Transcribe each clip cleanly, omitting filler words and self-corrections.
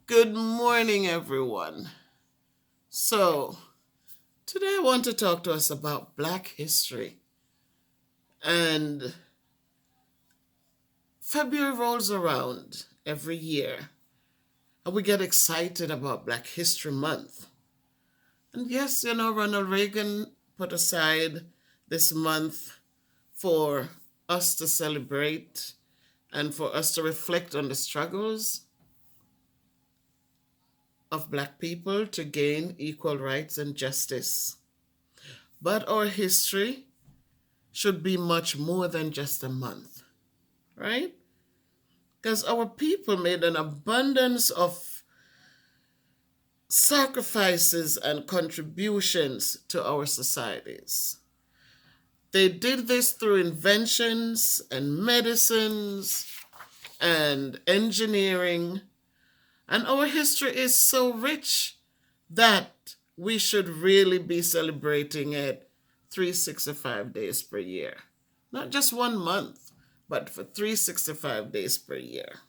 Good morning, everyone. So, today I want to talk to us about Black history. And February rolls around every year, and we get excited about Black History Month. And yes, Ronald Reagan put aside this month for us to celebrate and for us to reflect on the struggles of Black people to gain equal rights and justice. But our history should be much more than just a month, right? Because our people made an abundance of sacrifices and contributions to our societies. They did this through inventions and medicines and engineering. And our history is so rich that we should really be celebrating it 365 days per year. Not just 1 month, but for 365 days per year.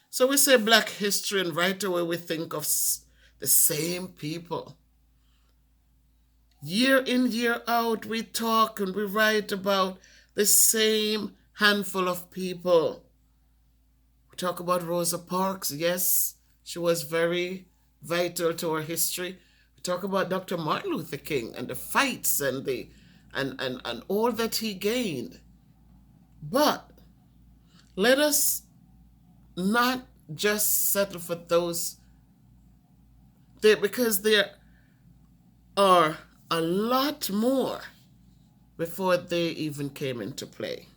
So we say Black history, and right away we think of the same people. Year in, year out, we talk and we write about the same handful of people. We talk about Rosa Parks. Yes, she was very vital to our history. We talk about Dr. Martin Luther King and the fights and and all that he gained. But let us not just settle for those there, because there are a lot more before they even came into play.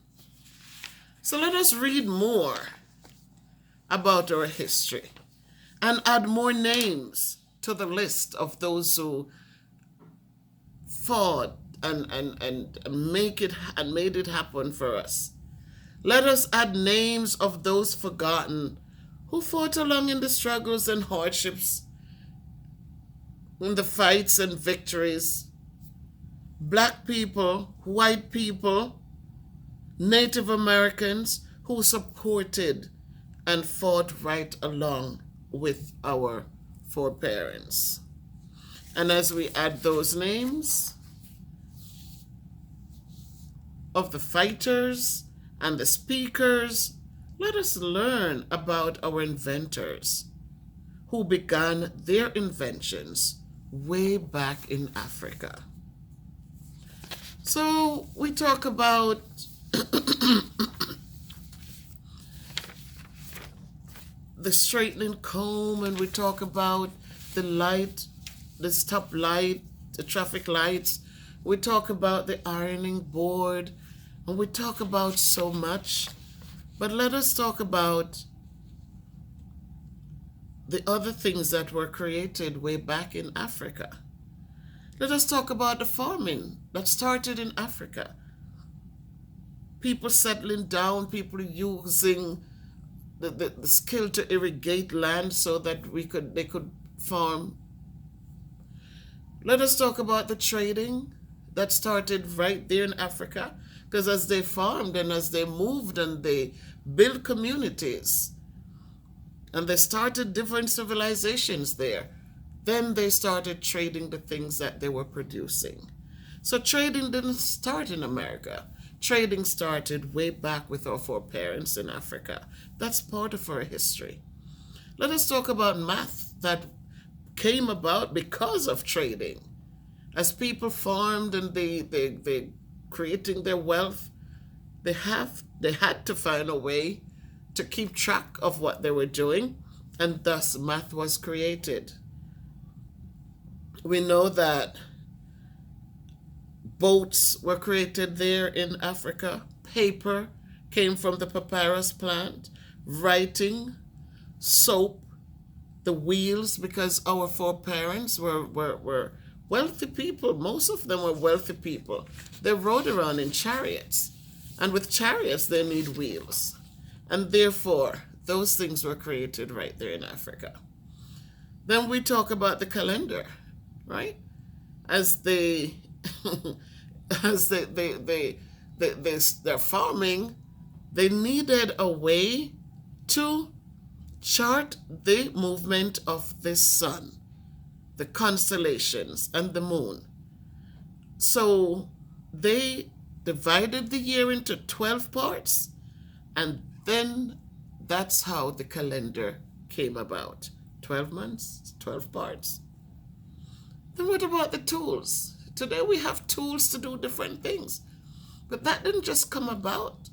So let us read more about our history and add more names to the list of those who fought and made it happen for us. Let us add names of those forgotten who fought along in the struggles and hardships, in the fights and victories. Black people, white people, Native Americans who supported and fought right along with our foreparents. And as we add those names of the fighters and the speakers, let us learn about our inventors who began their inventions way back in Africa. So we talk about the straightening comb, and we talk about the light, the stop light, the traffic lights. We talk about the ironing board, and we talk about so much. But let us talk about the other things that were created way back in Africa. Let us talk about the farming that started in Africa. People settling down, people using the skill to irrigate land so that they could farm. Let us talk about the trading that started right there in Africa, because as they farmed and as they moved and they built communities and they started different civilizations there, then they started trading the things that they were producing. So trading didn't start in America. Trading started way back with our foreparents in Africa. That's part of our history. Let us talk about math that came about because of trading. As people farmed and they creating their wealth, they had to find a way to keep track of what they were doing, and thus math was created. We know that boats were created there in Africa. Paper came from the papyrus plant. Writing, soap, the wheels, because our foreparents were wealthy people. Most of them were wealthy people. They rode around in chariots. And with chariots, they need wheels. And therefore, those things were created right there in Africa. Then we talk about the calendar, right? As they as they're farming, they needed a way to chart the movement of the sun, the constellations, and the moon. So they divided the year into 12 parts, and then that's how the calendar came about. 12 months, 12 parts. Then what about the tools? Today we have tools to do different things. But that didn't just come about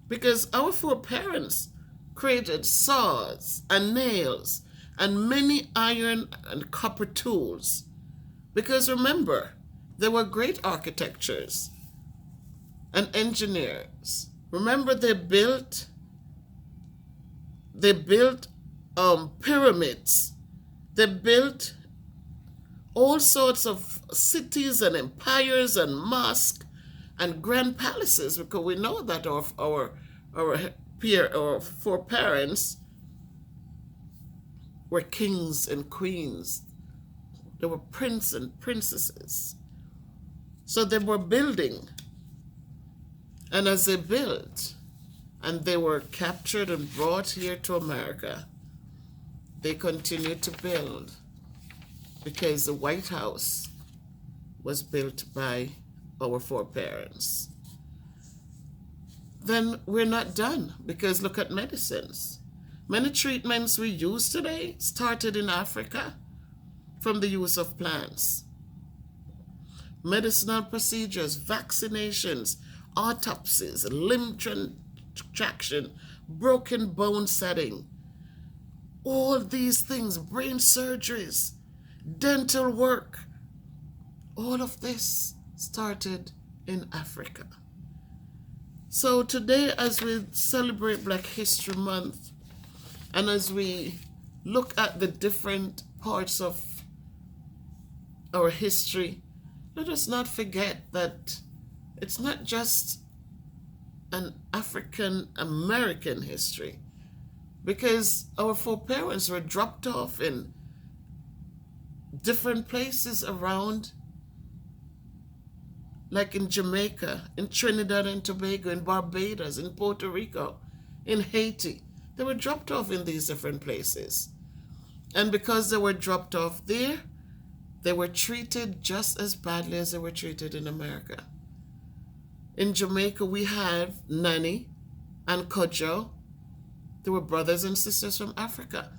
because our foreparents created saws and nails and many iron and copper tools. Because remember, they were great architects and engineers. Remember, they built pyramids. They built all sorts of cities and empires and mosques and grand palaces, because we know that our foreparents were kings and queens. They were princes and princesses. So they were building. And as they built, and they were captured and brought here to America, they continued to build because the White House was built by our foreparents. Then we're not done, because look at medicines. Many treatments we use today started in Africa from the use of plants. Medicinal procedures, vaccinations, autopsies, limb traction, broken bone setting, all these things, brain surgeries, dental work, all of this started in Africa. So today, as we celebrate Black History Month, and as we look at the different parts of our history, let us not forget that it's not just an African American history, because our foreparents were dropped off in different places around, like in Jamaica, in Trinidad and Tobago, in Barbados, in Puerto Rico, in Haiti. They were dropped off in these different places. And because they were dropped off there, they were treated just as badly as they were treated in America. In Jamaica, we have Nani and Kojo. They were brothers and sisters from Africa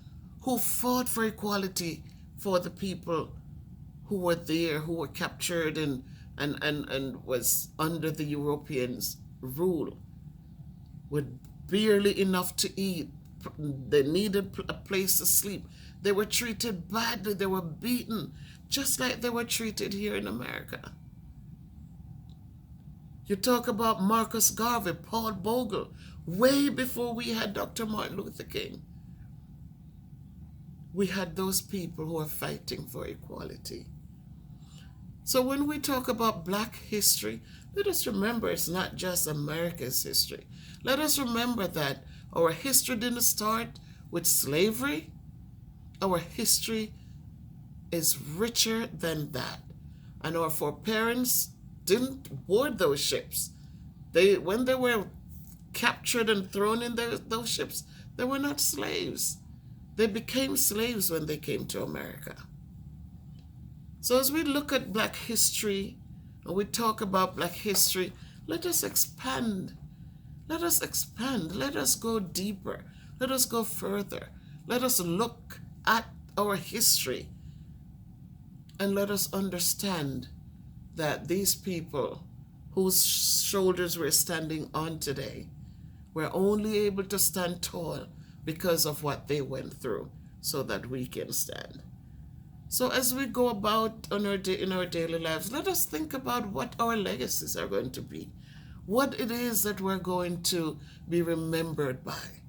who fought for equality for the people who were there, who were captured and was under the Europeans' rule, with barely enough to eat. They needed a place to sleep. They were treated badly. They were beaten, just like they were treated here in America. You talk about Marcus Garvey, Paul Bogle, way before we had Dr. Martin Luther King. We had those people who were fighting for equality. So when we talk about Black history, let us remember it's not just America's history. Let us remember that our history didn't start with slavery. Our history is richer than that. And our foreparents didn't board those ships. When they were captured and thrown in those ships, they were not slaves. They became slaves when they came to America. So as we look at Black history and we talk about Black history, let us expand. Let us expand. Let us go deeper. Let us go further. Let us look at our history and let us understand that these people whose shoulders we're standing on today were only able to stand tall because of what they went through, so that we can stand. So as we go about in our daily lives, let us think about what our legacies are going to be, what it is that we're going to be remembered by.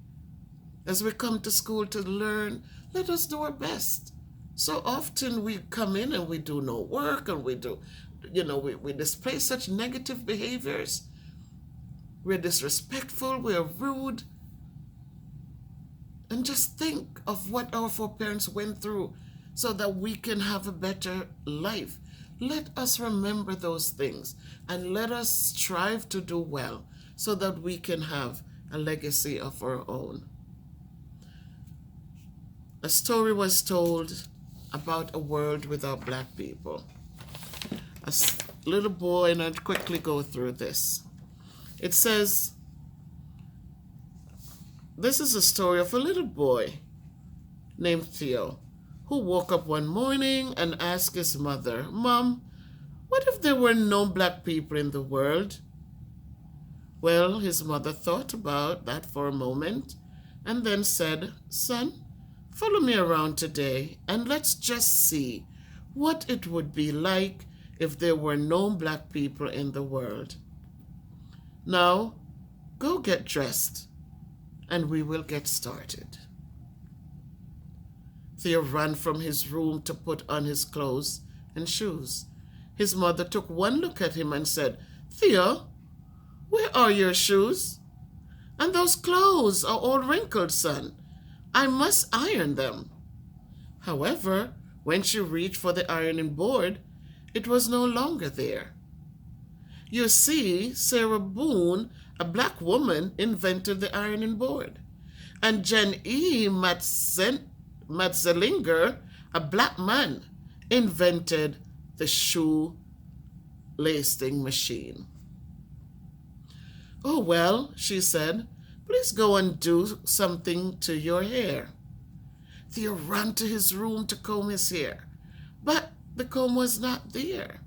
As we come to school to learn, let us do our best. So often we come in and we do no work, and we display such negative behaviors. We're disrespectful, we're rude. And just think of what our foreparents went through so that we can have a better life. Let us remember those things and let us strive to do well so that we can have a legacy of our own. a story was told about a world without black people. Little boy, and I'll quickly go through this. It says, this is a story of a little boy named Theo who woke up one morning and asked his mother, Mom, what if there were no black people in the world? Well, his mother thought about that for a moment and then said, Son, follow me around today and let's just see what it would be like if there were no black people in the world. Now, go get dressed and we will get started. Theo ran from his room to put on his clothes and shoes. His mother took one look at him and said, Theo, where are your shoes? And those clothes are all wrinkled, son. I must iron them. However, when she reached for the ironing board, it was no longer there. You see, Sarah Boone, a black woman, invented the ironing board. And Jen E. Matzelinger, a black man, invented the shoe lacing machine. Oh, well, she said, please go and do something to your hair. Theo ran to his room to comb his hair, but the comb was not there.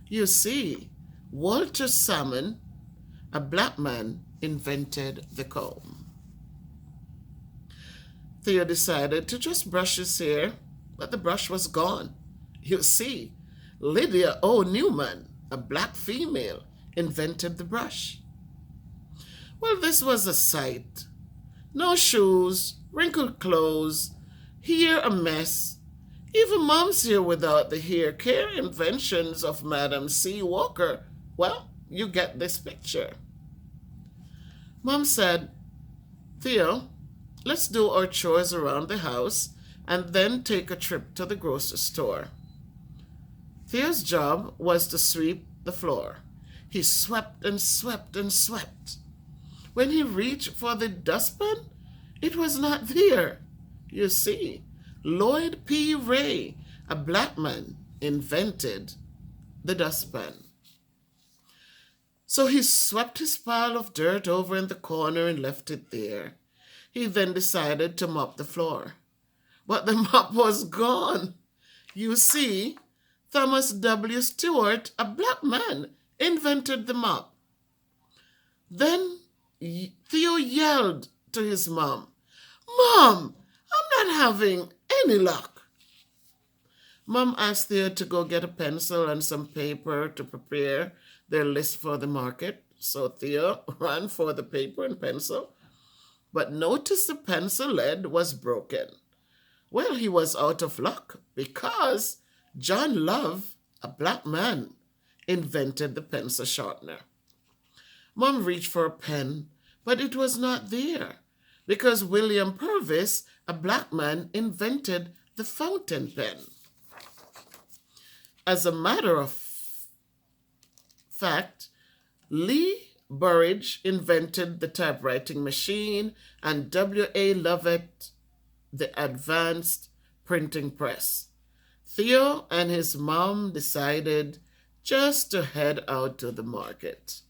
You see, Walter Salmon, a black man, invented the comb. Theo decided to just brush his hair, but the brush was gone. You see, Lydia O. Newman, a black female, invented the brush. Well, this was a sight. No shoes, wrinkled clothes, hair a mess. Even Mom's here without the hair care inventions of Madam C. Walker. Well, you get this picture. Mom said, Theo, let's do our chores around the house and then take a trip to the grocery store. Theo's job was to sweep the floor. He swept and swept and swept. When he reached for the dustpan, it was not there. You see, Lloyd P. Ray, a black man, invented the dustpan. So he swept his pile of dirt over in the corner and left it there. He then decided to mop the floor. But the mop was gone. You see, Thomas W. Stewart, a black man, invented the mop. Then Theo yelled to his mom, Mom, I'm not having any luck. Mom asked Theo to go get a pencil and some paper to prepare their list for the market. So Theo ran for the paper and pencil, but noticed the pencil lead was broken. Well, he was out of luck because John Love, a black man, invented the pencil sharpener. Mom reached for a pen, but it was not there because William Purvis, a black man, invented the fountain pen. As a matter of fact, Lee Burridge invented the typewriting machine and W.A. Lovett the advanced printing press. Theo and his mom decided just to head out to the market.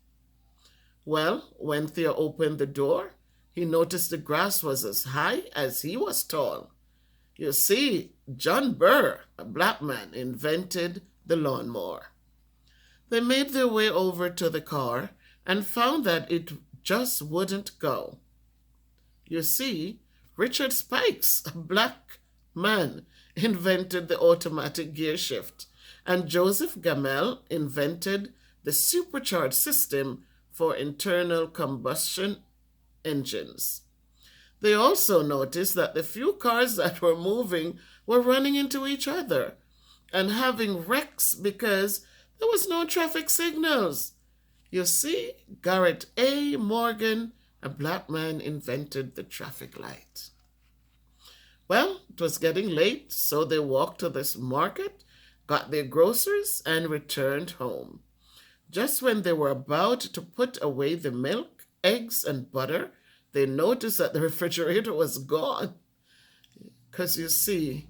Well, when Theo opened the door, he noticed the grass was as high as he was tall. You see, John Burr, a black man, invented the lawnmower. They made their way over to the car and found that it just wouldn't go. You see, Richard Spikes, a black man, invented the automatic gear shift, and Joseph Gamel invented the supercharged system for internal combustion engines. They also noticed that the few cars that were moving were running into each other and having wrecks because there was no traffic signals. You see, Garrett A. Morgan, a black man, invented the traffic light. Well, it was getting late, so they walked to this market, got their groceries, and returned home. Just when they were about to put away the milk, eggs, and butter, they noticed that the refrigerator was gone. Because you see,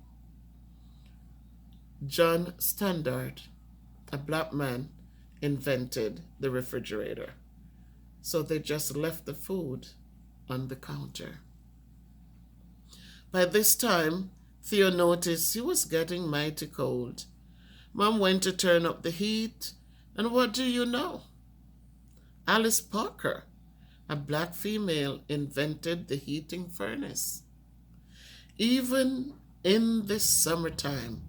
John Standard, a black man, invented the refrigerator. So they just left the food on the counter. By this time, Theo noticed he was getting mighty cold. Mom went to turn up the heat, and what do you know? Alice Parker, a black female, invented the heating furnace. Even in the summertime,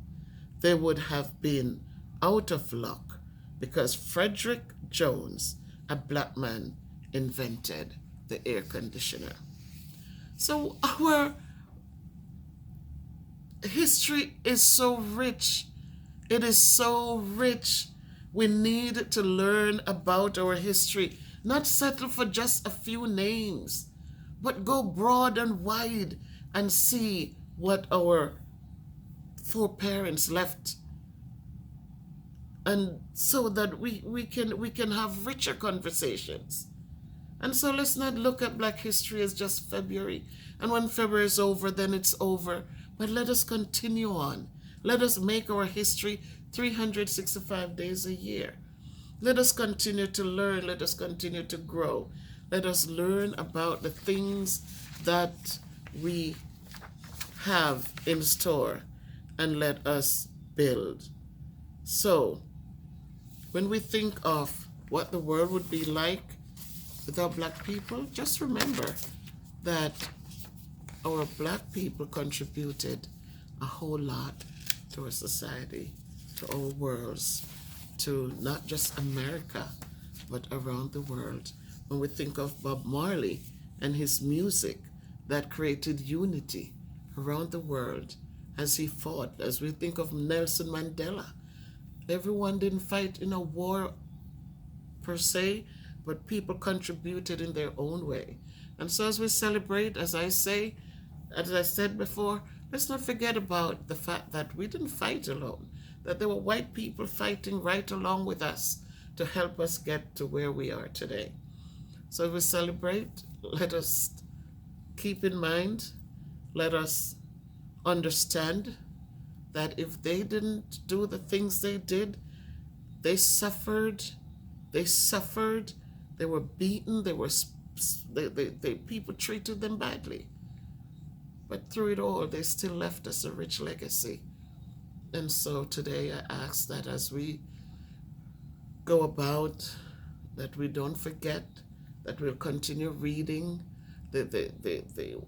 they would have been out of luck because Frederick Jones, a black man, invented the air conditioner. So our history is so rich. It is so rich. We need to learn about our history, not settle for just a few names, but go broad and wide and see what our foreparents left, and so that we can have richer conversations. And so let's not look at Black history as just February, and when February is over, then it's over. But let us continue on. Let us make our history 365 days a year. Let us continue to learn. Let us continue to grow. Let us learn about the things that we have in store, and let us build. So, when we think of what the world would be like without Black people, just remember that our Black people contributed a whole lot to our society, to our worlds, to not just America, but around the world. When we think of Bob Marley and his music that created unity around the world as he fought, as we think of Nelson Mandela, everyone didn't fight in a war per se, but people contributed in their own way. And so as we celebrate, as I said before, let's not forget about the fact that we didn't fight alone, that there were white people fighting right along with us to help us get to where we are today. So as we celebrate, let us keep in mind, let us understand that if they didn't do the things they did, they suffered, they were beaten, people treated them badly. But through it all, they still left us a rich legacy. And so today I ask that as we go about, that we don't forget, that we'll continue reading. The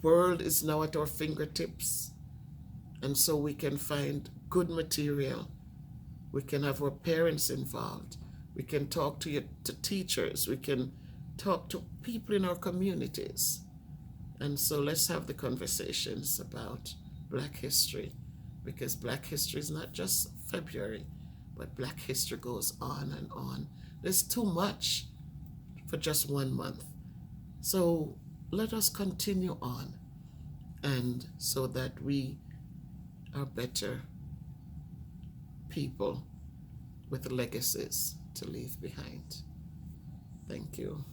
world is now at our fingertips. And so we can find good material. We can have our parents involved. We can talk to teachers. We can talk to people in our communities. And so let's have the conversations about Black history, because Black history is not just February, but Black history goes on and on. There's too much for just 1 month. So let us continue on, and so that we are better people with legacies to leave behind. Thank you.